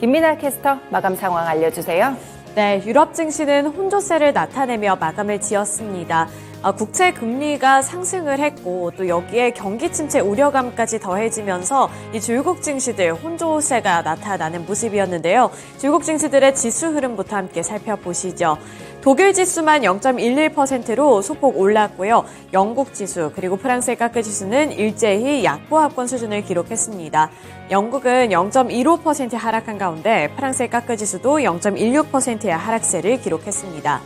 김민아 캐스터 마감 상황 알려주세요. 네, 유럽 증시는 혼조세를 나타내며 마감을 지었습니다. 국채 금리가 상승을 했고 또 여기에 경기 침체 우려감까지 더해지면서 이 줄국 증시들 혼조세가 나타나는 모습이었는데요. 줄국 증시들의 지수 흐름부터 함께 살펴보시죠. 독일 지수만 0.11%로 소폭 올랐고요. 영국 지수 그리고 프랑스의 카크 지수는 일제히 약보합권 수준을 기록했습니다. 영국은 0.15% 하락한 가운데 프랑스의 카크 지수도 0.16%의 하락세를 기록했습니다.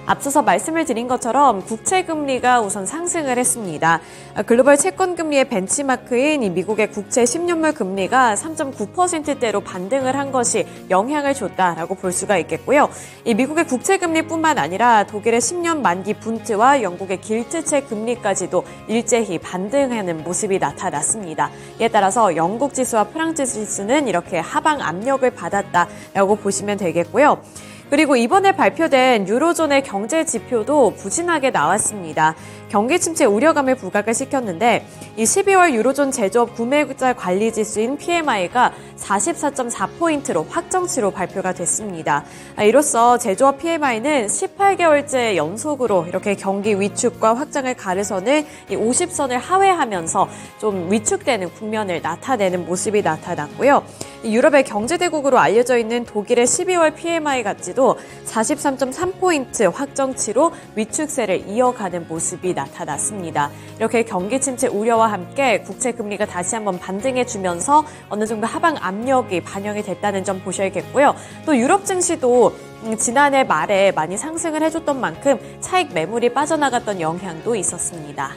앞서서 말씀을 드린 것처럼 국채금리가 우선 상승을 했습니다. 글로벌 채권금리의 벤치마크인 이 미국의 국채 10년물 금리가 3.9%대로 반등을 한 것이 영향을 줬다라고 볼 수가 있겠고요. 이 미국의 국채금리뿐만 아니라 독일의 10년 만기 분트와 영국의 길트채 금리까지도 일제히 반등하는 모습이 나타났습니다. 이에 따라서 영국 지수와 프랑스 지수는 이렇게 하방 압력을 받았다라고 보시면 되겠고요. 그리고 이번에 발표된 유로존의 경제 지표도 부진하게 나왔습니다. 경기 침체 우려감을 부각을 시켰는데 이 12월 유로존 제조업 구매자 관리 지수인 PMI가 44.4포인트로 확정치로 발표가 됐습니다. 이로써 제조업 PMI는 18개월째 연속으로 이렇게 경기 위축과 확장을 가르선을 이 50선을 하회하면서 좀 위축되는 국면을 나타내는 모습이 나타났고요. 유럽의 경제대국으로 알려져 있는 독일의 12월 PMI 가치도 43.3포인트 확정치로 위축세를 이어가는 모습이 나타났습니다. 이렇게 경기 침체 우려와 함께 국채 금리가 다시 한번 반등해주면서 어느 정도 하방 압력이 반영이 됐다는 점 보셔야겠고요. 또 유럽 증시도 지난해 말에 많이 상승을 해줬던 만큼 차익 매물이 빠져나갔던 영향도 있었습니다.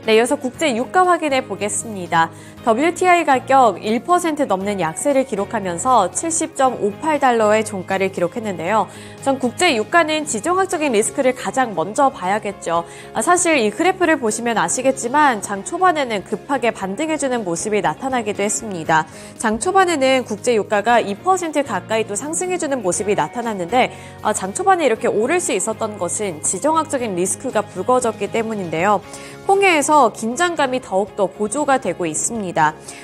네, 이어서 국제 유가 확인해 보겠습니다. WTI 가격 1% 넘는 약세를 기록하면서 70.58달러의 종가를 기록했는데요. 전 국제 유가는 지정학적인 리스크를 가장 먼저 봐야겠죠. 사실 이 그래프를 보시면 아시겠지만 장 초반에는 급하게 반등해주는 모습이 나타나기도 했습니다. 장 초반에는 국제 유가가 2% 가까이 또 상승해주는 모습이 나타났는데 장 초반에 이렇게 오를 수 있었던 것은 지정학적인 리스크가 불거졌기 때문인데요. 홍해에서 긴장감이 더욱더 고조가 되고 있습니다.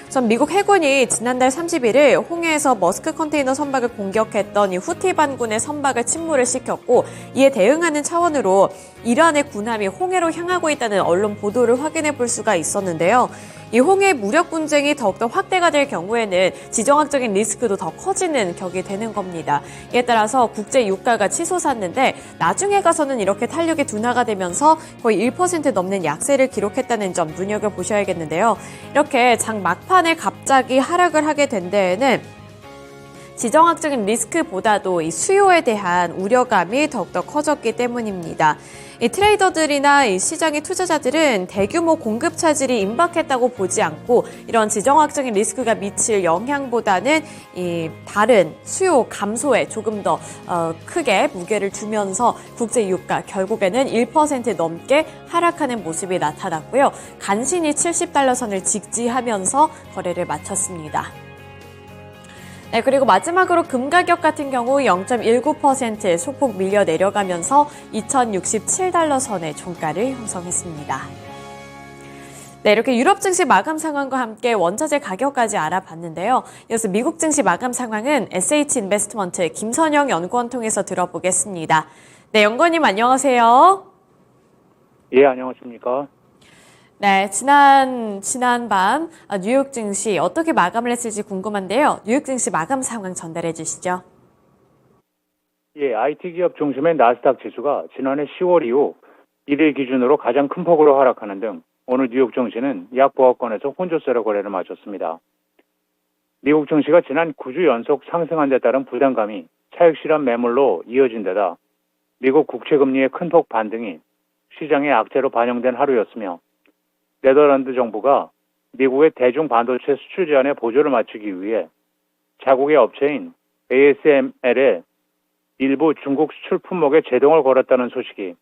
전 미국 해군이 지난달 31일 홍해에서 머스크 컨테이너 선박을 공격했던 이 후티 반군의 선박을 침몰을 시켰고 이에 대응하는 차원으로 이란의 군함이 홍해로 향하고 있다는 언론 보도를 확인해 볼 수가 있었는데요. 이 홍해 무력 분쟁이 더욱더 확대가 될 경우에는 지정학적인 리스크도 더 커지는 격이 되는 겁니다. 이에 따라서 국제 유가가 치솟았는데 나중에 가서는 이렇게 탄력이 둔화가 되면서 거의 1% 넘는 약세를 기록했다는 점 눈여겨보셔야겠는데요. 이렇게 장 막판에 갑자기 하락을 하게 된 데에는 지정학적인 리스크보다도 이 수요에 대한 우려감이 더욱더 커졌기 때문입니다. 이 트레이더들이나 이 시장의 투자자들은 대규모 공급 차질이 임박했다고 보지 않고 이런 지정학적인 리스크가 미칠 영향보다는 이 다른 수요 감소에 조금 더 크게 무게를 두면서 국제 유가 결국에는 1% 넘게 하락하는 모습이 나타났고요. 간신히 70달러 선을 직지하면서 거래를 마쳤습니다. 네, 그리고 마지막으로 금 가격 같은 경우 0.19% 소폭 밀려 내려가면서 2067달러 선의 종가를 형성했습니다. 네, 이렇게 유럽 증시 마감 상황과 함께 원자재 가격까지 알아봤는데요. 이어서 미국 증시 마감 상황은 SH인베스트먼트 김선영 연구원 통해서 들어보겠습니다. 네, 연구원님 안녕하세요. 예, 안녕하십니까. 네, 지난 밤 뉴욕 증시 어떻게 마감을 했을지 궁금한데요. 뉴욕 증시 마감 상황 전달해 주시죠. 예, IT 기업 중심의 나스닥 지수가 지난해 10월 이후 1일 기준으로 가장 큰 폭으로 하락하는 등 오늘 뉴욕 증시는 약보합권에서 혼조세로 거래를 마쳤습니다. 미국 증시가 지난 9주 연속 상승한 데 따른 부담감이 차익 실현 매물로 이어진 데다 미국 국채 금리의 큰 폭 반등이 시장의 악재로 반영된 하루였으며 네덜란드 정부가 미국의 대중 반도체 수출 제한의 보조를 맞추기 위해 자국의 업체인 ASML의 일부 중국 수출 품목에 제동을 걸었다는 소식이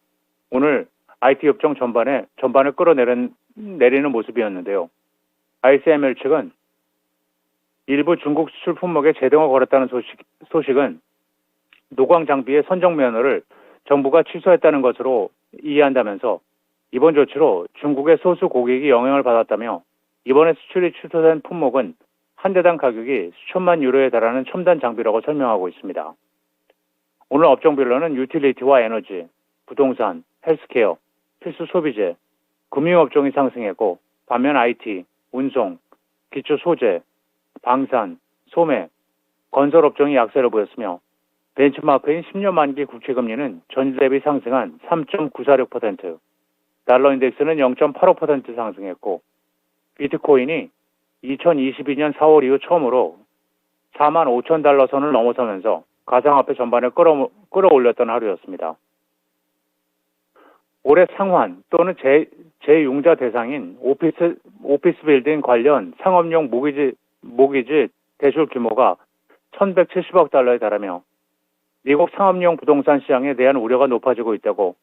오늘 IT 업종 전반을 끌어내리는 모습이었는데요. ASML 측은 일부 중국 수출 품목에 제동을 걸었다는 소식은 노광 장비의 선정 면허를 정부가 취소했다는 것으로 이해한다면서 이번 조치로 중국의 소수 고객이 영향을 받았다며 이번에 수출이 취소된 품목은 한 대당 가격이 수천만 유로에 달하는 첨단 장비라고 설명하고 있습니다. 오늘 업종별로는 유틸리티와 에너지, 부동산, 헬스케어, 필수 소비재, 금융업종이 상승했고 반면 IT, 운송, 기초 소재, 방산, 소매, 건설업종이 약세를 보였으며 벤치마크인 10년 만기 국채금리는 전일 대비 상승한 3.946%, 달러 인덱스는 0.85% 상승했고 비트코인이 2022년 4월 이후 처음으로 4만 5천 달러 선을 넘어서면서 가상화폐 전반을 끌어올렸던 하루였습니다. 올해 상환 또는 재융자 대상인 오피스 빌딩 관련 상업용 모기지 대출 규모가 1,170억 달러에 달하며 미국 상업용 부동산 시장에 대한 우려가 높아지고 있다고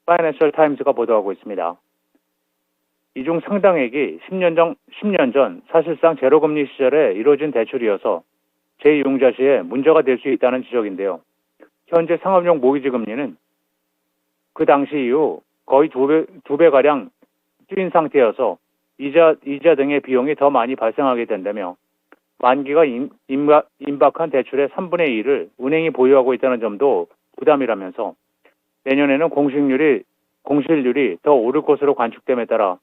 파이낸셜 타임즈가 보도하고 있습니다. 이 중 상당액이 10년 전 사실상 제로금리 시절에 이루어진 대출이어서 재융자 시에 문제가 될 수 있다는 지적인데요. 현재 상업용 모기지 금리는 그 당시 이후 거의 두 배가량 뛴 상태여서 이자 등의 비용이 더 많이 발생하게 된다며 만기가 임박한 대출의 3분의 1을 은행이 보유하고 있다는 점도 부담이라면서 내년에는 공실률이 더 오를 것으로 관측됨에 따라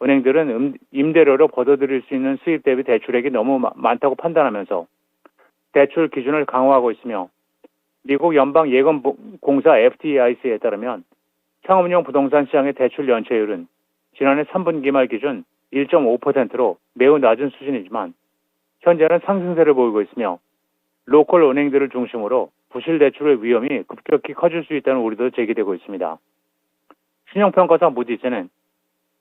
은행들은 임대료로 받아들일 수 있는 수입 대비 대출액이 너무 많다고 판단하면서 대출 기준을 강화하고 있으며 미국 연방예금공사 FDIC에 따르면 상업용 부동산 시장의 대출 연체율은 지난해 3분기 말 기준 1.5%로 매우 낮은 수준이지만 현재는 상승세를 보이고 있으며 로컬 은행들을 중심으로 부실 대출의 위험이 급격히 커질 수 있다는 우려도 제기되고 있습니다. 신용평가사 무디스는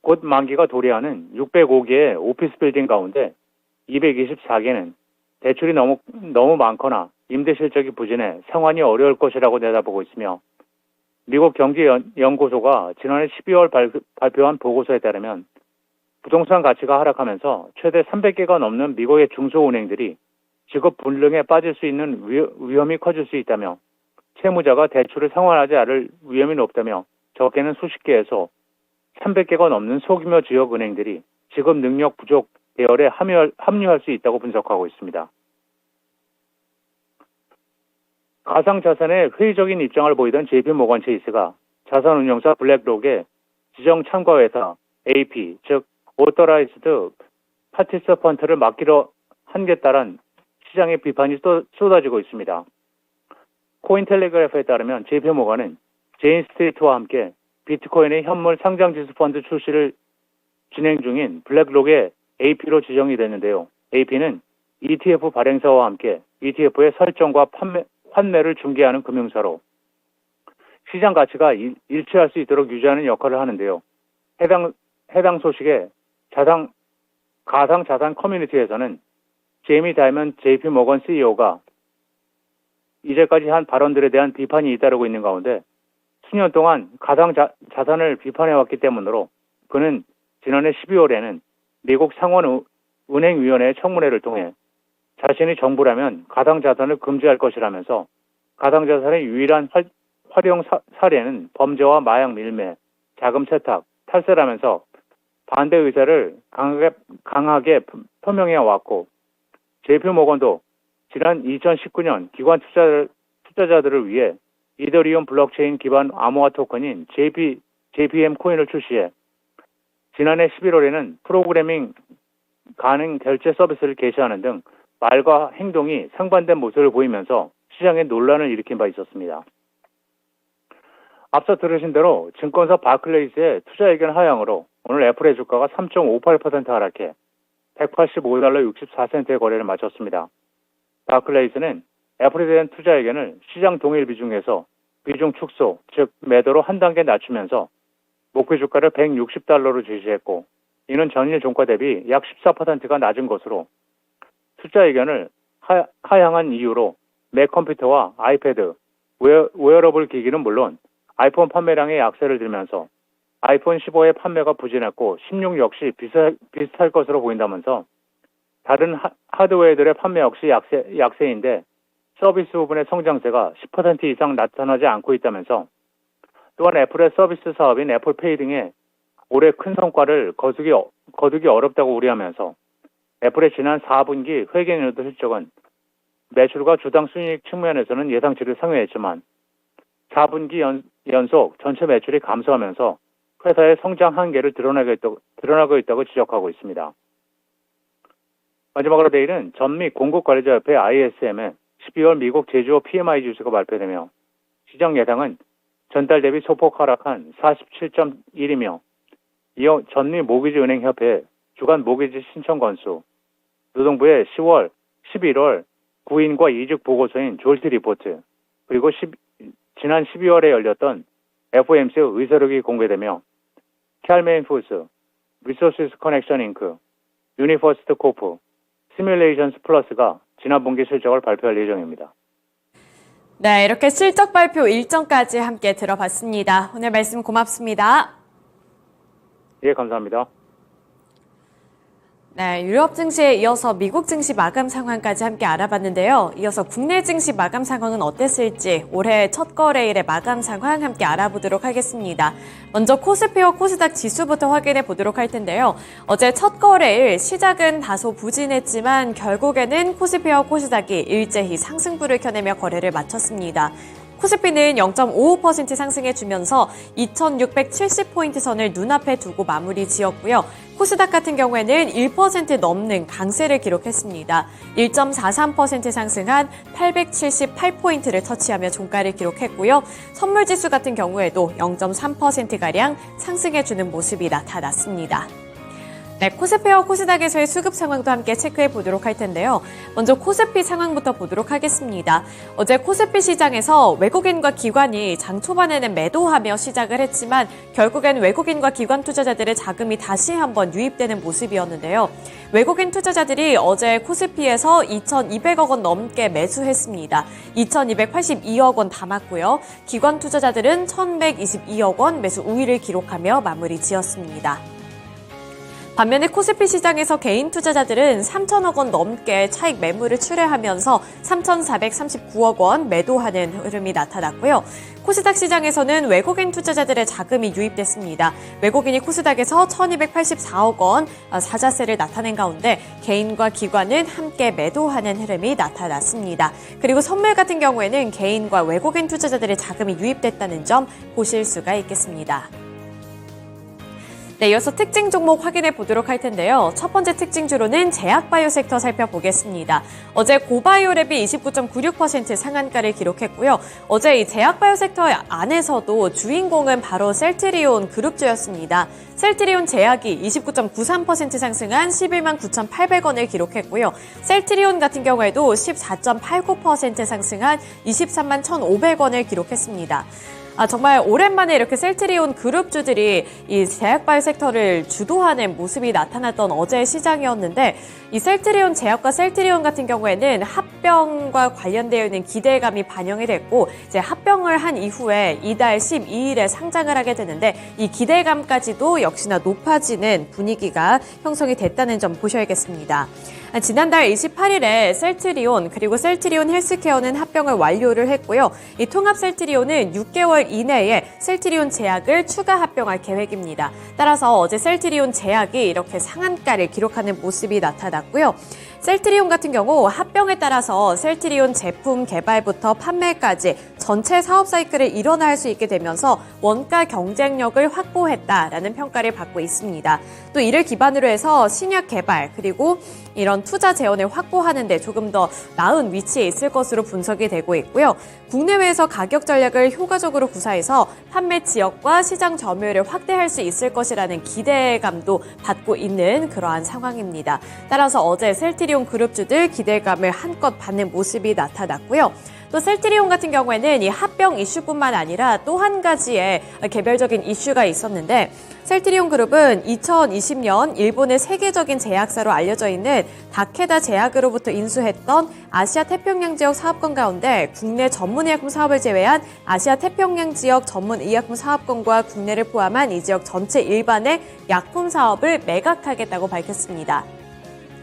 곧 만기가 도래하는 605개의 오피스 빌딩 가운데 224개는 대출이 너무 많거나 임대 실적이 부진해 상환이 어려울 것이라고 내다보고 있으며 미국 경제연구소가 지난해 12월 발표한 보고서에 따르면 부동산 가치가 하락하면서 최대 300개가 넘는 미국의 중소은행들이 직업 불능에 빠질 수 있는 위험이 커질 수 있다며 채무자가 대출을 상환하지 않을 위험이 높다며 적게는 수십 개에서 300개가 넘는 소규모 지역 은행들이 직업 능력 부족 계열에 합류할 수 있다고 분석하고 있습니다. 가상자산에 회의적인 입장을 보이던 JP모건 체이스가 자산운용사 블랙록의 지정 참가회사 AP, 즉 Authorized Participant를 맡기로 한 게 따른 시장의 비판이 쏟아지고 있습니다. 코인텔레그래프에 따르면 JP모건은 제인 스트리트와 함께 비트코인의 현물 상장지수 펀드 출시를 진행 중인 블랙록의 AP로 지정이 됐는데요. AP는 ETF 발행사와 함께 ETF의 설정과 환매를 중개하는 금융사로 시장 가치가 일치할 수 있도록 유지하는 역할을 하는데요. 해당 소식에 가상자산 커뮤니티에서는 제이미 다이먼 JP모건 CEO가 이제까지 한 발언들에 대한 비판이 잇따르고 있는 가운데 수년 동안 가상자산을 비판해왔기 때문으로 그는 지난해 12월에는 미국 상원은행위원회의 청문회를 통해 자신이 정부라면 가상자산을 금지할 것이라면서 가상자산의 유일한 활용 사례는 범죄와 마약 밀매, 자금 세탁, 탈세라면서 반대 의사를 강하게 표명해 왔고 JP모건도 지난 2019년 기관 투자자들을 위해 이더리움 블록체인 기반 암호화 토큰인 JPM 코인을 출시해 지난해 11월에는 프로그래밍 가능 결제 서비스를 개시하는 등 말과 행동이 상반된 모습을 보이면서 시장에 논란을 일으킨 바 있었습니다. 앞서 들으신 대로 증권사 바클레이스의 투자 의견 하향으로 오늘 애플의 주가가 3.58% 하락해 185달러 64센트의 거래를 마쳤습니다. 바클레이스는 애플에 대한 투자 의견을 시장 동일 비중에서 비중 축소, 즉 매도로 한 단계 낮추면서 목표 주가를 160달러로 제시했고 이는 전일 종가 대비 약 14%가 낮은 것으로 투자 의견을 하향한 이유로 맥 컴퓨터와 아이패드, 웨어러블 기기는 물론 아이폰 판매량의 약세를 들면서 아이폰 15의 판매가 부진했고 16 역시 비슷할 것으로 보인다면서 다른 하드웨어들의 판매 역시 약세인데 서비스 부분의 성장세가 10% 이상 나타나지 않고 있다면서 또한 애플의 서비스 사업인 애플페이 등의 올해 큰 성과를 거두기 어렵다고 우려하면서 애플의 지난 4분기 회계연도 실적은 매출과 주당 순이익 측면에서는 예상치를 상회했지만 4분기 연속 전체 매출이 감소하면서 회사의 성장 한계를 드러나고 있다고 지적하고 있습니다. 마지막으로 내일은 전미 공급관리자협회 ISM의 12월 미국 제조업 PMI 지수가 발표되며 시장 예상은 전달 대비 소폭 하락한 47.1이며 이어 전미 모기지은행협회 주간 모기지 신청 건수, 노동부의 10월, 11월 구인과 이직 보고서인 졸티 리포트, 그리고 지난 12월에 열렸던 FOMC의 의사록이 공개되며 캘메인 푸드, 리소시스 커넥션 잉크, 유니퍼스트 코프, 시뮬레이션스 플러스가 지난 분기 실적을 발표할 예정입니다. 네, 이렇게 실적 발표 일정까지 함께 들어봤습니다. 오늘 말씀 고맙습니다. 예, 감사합니다. 네, 유럽 증시에 이어서 미국 증시 마감 상황까지 함께 알아봤는데요. 이어서 국내 증시 마감 상황은 어땠을지 올해 첫 거래일의 마감 상황 함께 알아보도록 하겠습니다. 먼저 코스피와 코스닥 지수부터 확인해 보도록 할 텐데요. 어제 첫 거래일 시작은 다소 부진했지만 결국에는 코스피와 코스닥이 일제히 상승부를 켜내며 거래를 마쳤습니다. 코스피는 0.55% 상승해주면서 2670포인트 선을 눈앞에 두고 마무리 지었고요. 코스닥 같은 경우에는 1% 넘는 강세를 기록했습니다. 1.43% 상승한 878포인트를 터치하며 종가를 기록했고요. 선물지수 같은 경우에도 0.3%가량 상승해주는 모습이 나타났습니다. 네, 코스피와 코스닥에서의 수급 상황도 함께 체크해 보도록 할 텐데요. 먼저 코스피 상황부터 보도록 하겠습니다. 어제 코스피 시장에서 외국인과 기관이 장 초반에는 매도하며 시작을 했지만 결국엔 외국인과 기관 투자자들의 자금이 다시 한번 유입되는 모습이었는데요. 외국인 투자자들이 어제 코스피에서 2,200억 원 넘게 매수했습니다. 2,282억 원 담았고요. 기관 투자자들은 1,122억 원 매수 우위를 기록하며 마무리 지었습니다. 반면에 코스피 시장에서 개인 투자자들은 3천억 원 넘게 차익 매물을 출회하면서 3,439억 원 매도하는 흐름이 나타났고요. 코스닥 시장에서는 외국인 투자자들의 자금이 유입됐습니다. 외국인이 코스닥에서 1,284억 원 사자세를 나타낸 가운데 개인과 기관은 함께 매도하는 흐름이 나타났습니다. 그리고 선물 같은 경우에는 개인과 외국인 투자자들의 자금이 유입됐다는 점 보실 수가 있겠습니다. 네, 이어서 특징 종목 확인해 보도록 할 텐데요. 첫 번째 특징주로는 제약바이오 섹터 살펴보겠습니다. 어제 고바이오랩이 29.96% 상한가를 기록했고요. 어제 이 제약바이오 섹터 안에서도 주인공은 바로 셀트리온 그룹주였습니다. 셀트리온 제약이 29.93% 상승한 11만 9,800원을 기록했고요. 셀트리온 같은 경우에도 14.89% 상승한 23만 1,500원을 기록했습니다. 정말 오랜만에 이렇게 셀트리온 그룹주들이 이 제약바이오 섹터를 주도하는 모습이 나타났던 어제의 시장이었는데 이 셀트리온 제약과 셀트리온 같은 경우에는 합병과 관련되어 있는 기대감이 반영이 됐고 이제 합병을 한 이후에 이달 12일에 상장을 하게 되는데 이 기대감까지도 역시나 높아지는 분위기가 형성이 됐다는 점 보셔야겠습니다. 지난달 28일에 셀트리온 그리고 셀트리온 헬스케어는 합병을 완료를 했고요. 이 통합 셀트리온은 6개월 이내에 셀트리온 제약을 추가 합병할 계획입니다. 따라서 어제 셀트리온 제약이 이렇게 상한가를 기록하는 모습이 나타났고요. 셀트리온 같은 경우 합병에 따라서 셀트리온 제품 개발부터 판매까지 전체 사업 사이클을 일원화할 수 있게 되면서 원가 경쟁력을 확보했다라는 평가를 받고 있습니다. 또 이를 기반으로 해서 신약 개발 그리고 이런 투자 재원을 확보하는 데 조금 더 나은 위치에 있을 것으로 분석이 되고 있고요. 국내외에서 가격 전략을 효과적으로 구사해서 판매 지역과 시장 점유율을 확대할 수 있을 것이라는 기대감도 받고 있는 그러한 상황입니다. 따라서 어제 셀트리온 그룹주들 기대감을 한껏 받는 모습이 나타났고요. 또 셀트리온 같은 경우에는 이 합병 이슈뿐만 아니라 또 한 가지의 개별적인 이슈가 있었는데 셀트리온 그룹은 2020년 일본의 세계적인 제약사로 알려져 있는 다케다 제약으로부터 인수했던 아시아 태평양 지역 사업권 가운데 국내 전문 의약품 사업을 제외한 아시아 태평양 지역 전문 의약품 사업권과 국내를 포함한 이 지역 전체 일반의 약품 사업을 매각하겠다고 밝혔습니다.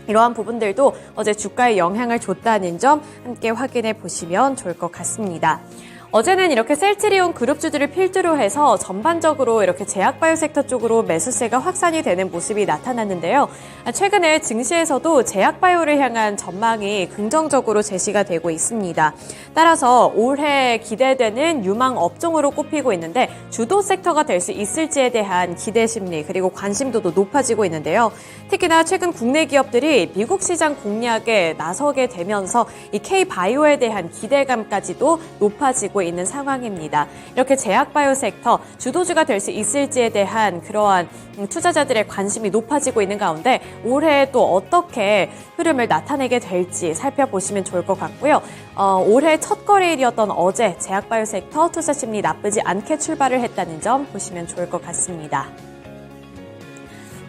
이러한 부분들도 어제 주가에 영향을 줬다는 점 함께 확인해 보시면 좋을 것 같습니다. 어제는 이렇게 셀트리온 그룹주들을 필두로 해서 전반적으로 이렇게 제약바이오 섹터 쪽으로 매수세가 확산이 되는 모습이 나타났는데요. 최근에 증시에서도 제약바이오를 향한 전망이 긍정적으로 제시가 되고 있습니다. 따라서 올해 기대되는 유망 업종으로 꼽히고 있는데 주도 섹터가 될 수 있을지에 대한 기대 심리 그리고 관심도도 높아지고 있는데요. 특히나 최근 국내 기업들이 미국 시장 공략에 나서게 되면서 이 K바이오에 대한 기대감까지도 높아지고 있는 상황입니다. 이렇게 제약바이오 섹터 주도주가 될 수 있을지에 대한 그러한 투자자들의 관심이 높아지고 있는 가운데 올해 또 어떻게 흐름을 나타내게 될지 살펴보시면 좋을 것 같고요. 올해 첫 거래일이었던 어제 제약바이오 섹터 투자 심리 나쁘지 않게 출발을 했다는 점 보시면 좋을 것 같습니다.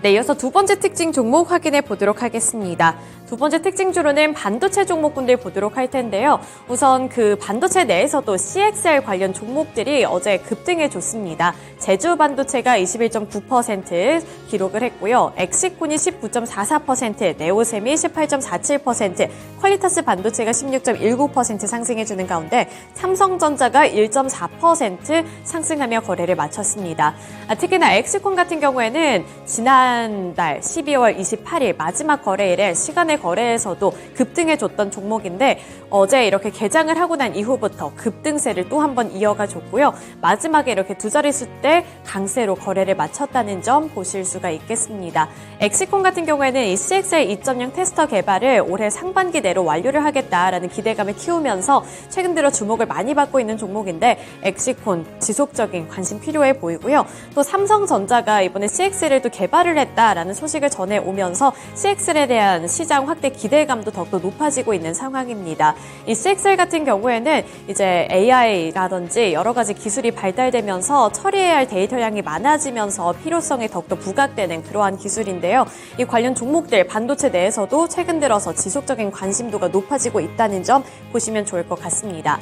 네, 이어서 두 번째 특징 종목 확인해 보도록 하겠습니다. 두 번째 특징주로는 반도체 종목군들 보도록 할 텐데요. 우선 그 반도체 내에서도 CXL 관련 종목들이 어제 급등해 줬습니다. 제주 반도체가 21.9% 기록을 했고요. 엑시콘이 19.44%, 네오셈이 18.47%, 퀄리타스 반도체가 16.19% 상승해주는 가운데 삼성전자가 1.4% 상승하며 거래를 마쳤습니다. 특히나 엑시콘 같은 경우에는 지난달 12월 28일 마지막 거래일에 시간의 거래에서도 급등해줬던 종목인데 어제 이렇게 개장을 하고 난 이후부터 급등세를 또 한 번 이어가 줬고요. 마지막에 이렇게 두 자릿수 때 강세로 거래를 마쳤다는 점 보실 수가 있겠습니다. 엑시콘 같은 경우에는 이 CXL 2.0 테스터 개발을 올해 상반기 내로 완료를 하겠다라는 기대감을 키우면서 최근 들어 주목을 많이 받고 있는 종목인데 엑시콘 지속적인 관심 필요해 보이고요. 또 삼성전자가 이번에 CXL을 또 개발을 했다라는 소식을 전해오면서 CXL에 대한 시장 확대 기대감도 더욱더 높아지고 있는 상황입니다. 이 CXL 같은 경우에는 이제 AI라든지 여러 가지 기술이 발달되면서 처리해야 할 데이터량이 많아지면서 필요성이 더욱더 부각되는 그러한 기술인데요. 이 관련 종목들 반도체 내에서도 최근 들어서 지속적인 관심도가 높아지고 있다는 점 보시면 좋을 것 같습니다.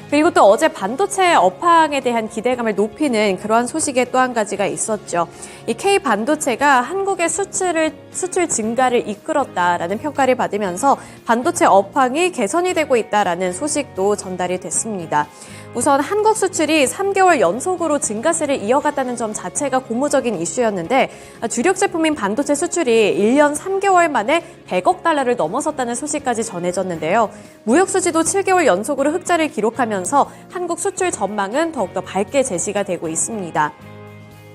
그리고 또 어제 반도체 업황에 대한 기대감을 높이는 그러한 소식에 또 한 가지가 있었죠. 이 K반도체가 한국의 수출 증가를 이끌었다라는 평가를 받으면서 반도체 업황이 개선이 되고 있다라는 소식도 전달이 됐습니다. 우선 한국 수출이 3개월 연속으로 증가세를 이어갔다는 점 자체가 고무적인 이슈였는데 주력 제품인 반도체 수출이 1년 3개월 만에 100억 달러를 넘어섰다는 소식까지 전해졌는데요. 무역 수지도 7개월 연속으로 흑자를 기록하면서 한국 수출 전망은 더욱더 밝게 제시가 되고 있습니다.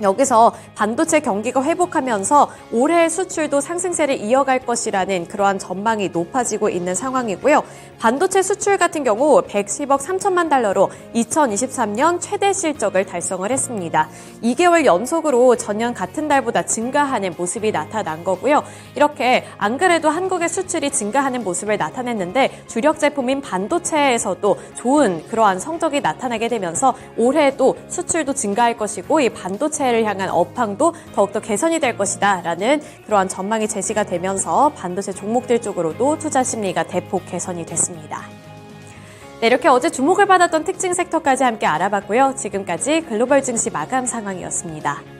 여기서 반도체 경기가 회복하면서 올해 수출도 상승세를 이어갈 것이라는 그러한 전망이 높아지고 있는 상황이고요. 반도체 수출 같은 경우 110억 3천만 달러로 2023년 최대 실적을 달성을 했습니다. 2개월 연속으로 전년 같은 달보다 증가하는 모습이 나타난 거고요. 이렇게 안 그래도 한국의 수출이 증가하는 모습을 나타냈는데 주력 제품인 반도체에서도 좋은 그러한 성적이 나타나게 되면서 올해도 수출도 증가할 것이고 이 반도체를 향한 업황도 더욱더 개선이 될 것이다 라는 그러한 전망이 제시가 되면서 반도체 종목들 쪽으로도 투자 심리가 대폭 개선이 됐습니다. 네, 이렇게 어제 주목을 받았던 특징 섹터까지 함께 알아봤고요. 지금까지 글로벌 증시 마감 상황이었습니다.